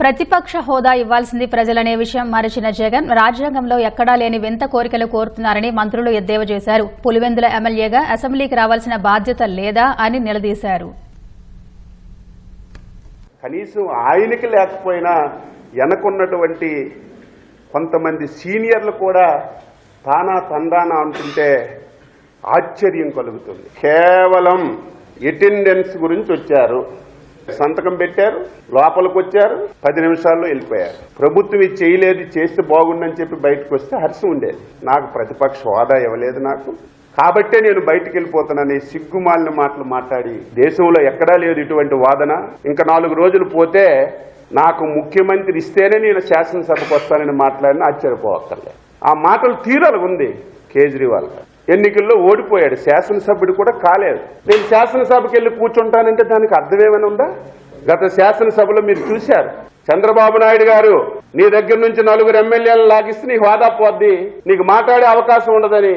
ప్రతిపక్ష హోదా ఇవ్వాల్సింది ప్రజలనే విషయం మరచిన జగన్ రాజ్యాంగంలో ఎక్కడా లేని వింత కోరికలు కోరుతున్నారని మంత్రులు ఎద్దేవా చేశారు. పులివెందుల ఎమ్మెల్యేగా అసెంబ్లీకి రావాల్సిన బాధ్యత లేదా అని నిలదీశారు. కనీసం ఆయనకి లేకపోయినా వెనకున్నటువంటి కొంతమంది సీనియర్లు కూడా తానా తందానా అంటుంటే ఆశ్చర్యం కలుగుతుంది. కేవలం అటెండెన్స్ గురించి వచ్చారు, సంతకం పెట్టారు, లోపలికి వచ్చారు, 10 నిమిషాల్లో వెళ్ళిపోయారు. ప్రభుత్వం ఇది చేయలేదు, చేస్తే బాగుండని చెప్పి బయటకు వస్తే హర్షం ఉండేది. నాకు ప్రతిపక్ష హోదా ఇవ్వలేదు, నాకు కాబట్టే నేను బయటకు వెళ్ళిపోతానని సిగ్గుమాలిన మాటలు మాట్లాడి దేశంలో ఎక్కడా లేదు ఇటువంటి వాదన. ఇంకా 4 రోజులు పోతే నాకు ముఖ్యమంత్రి ఇస్తేనే నేను శాసనసభకు వస్తానని మాట్లాడిన ఆశ్చర్యపోవక్కర్లేదు. ఆ మాటలు తీరాలి ఉంది. కేజ్రీవాల్ ఎన్నికల్లో ఓడిపోయాడు, శాసనసభ్యుడు కూడా కాలేదు. నేను శాసనసభకి వెళ్ళి కూర్చుంటానంటే దానికి అర్థమేమైనా ఉందా? గత శాసనసభలో మీరు చూశారు, చంద్రబాబు నాయుడు గారు నీ దగ్గర నుంచి 4 ఎమ్మెల్యేలను లాగిస్తే నీ హోదా పోద్ది, నీకు మాట్లాడే అవకాశం ఉండదని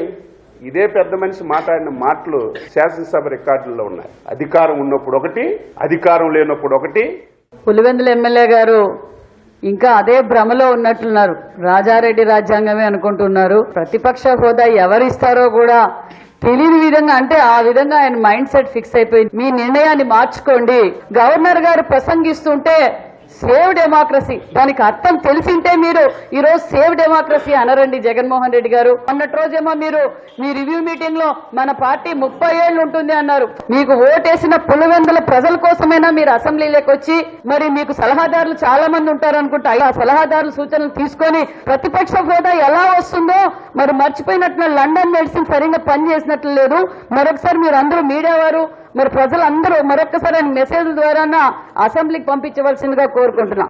ఇదే పెద్ద మనిషి మాట్లాడిన మాటలు శాసనసభ రికార్డుల్లో ఉన్నాయి. అధికారం ఉన్నప్పుడు ఒకటి, అధికారం లేనప్పుడు ఒకటి. పులివెందుల ఎమ్మెల్యే గారు ఇంకా అదే భ్రమలో ఉన్నట్లున్నారు. రాజారెడ్డి రాజ్యాంగమే అనుకుంటున్నారు. ప్రతిపక్ష హోదా ఎవరిస్తారో కూడా తెలియని విధంగా, అంటే ఆ విధంగా ఆయన మైండ్ సెట్ ఫిక్స్ అయిపోయింది. మీ నిర్ణయాన్ని మార్చుకోండి. గవర్నర్ గారు ప్రసంగిస్తుంటే సేవ్ డెమోక్రసీ, దానికి అర్థం తెలిసింటే మీరు ఈరోజు సేవ్ డెమోక్రసీ అనరండి జగన్మోహన్ రెడ్డి గారు. మొన్నటి రోజేమో మీరు మీ రివ్యూ మీటింగ్ లో మన పార్టీ 30 ఏళ్లు ఉంటుంది అన్నారు. మీకు ఓటేసిన పులివెందుల ప్రజల కోసమైనా మీరు అసెంబ్లీలోకి వచ్చి, మరి మీకు సలహాదారులు చాలా మంది ఉంటారు అనుకుంటా, ఆ సలహాదారుల సూచనలు తీసుకొని ప్రతిపక్ష హోదా ఎలా వస్తుందో మరి మర్చిపోయినట్లు, లండన్ మెడిసిన్ సరిగ్గా పనిచేసినట్లు లేదు. మరొకసారి మీరు అందరూ మీడియా వారు, మరి ప్రజలందరూ మరొక్కసారి మెసేజ్ ద్వారా అసెంబ్లీకి పంపించవలసిందిగా కోరుకుంటున్నాం.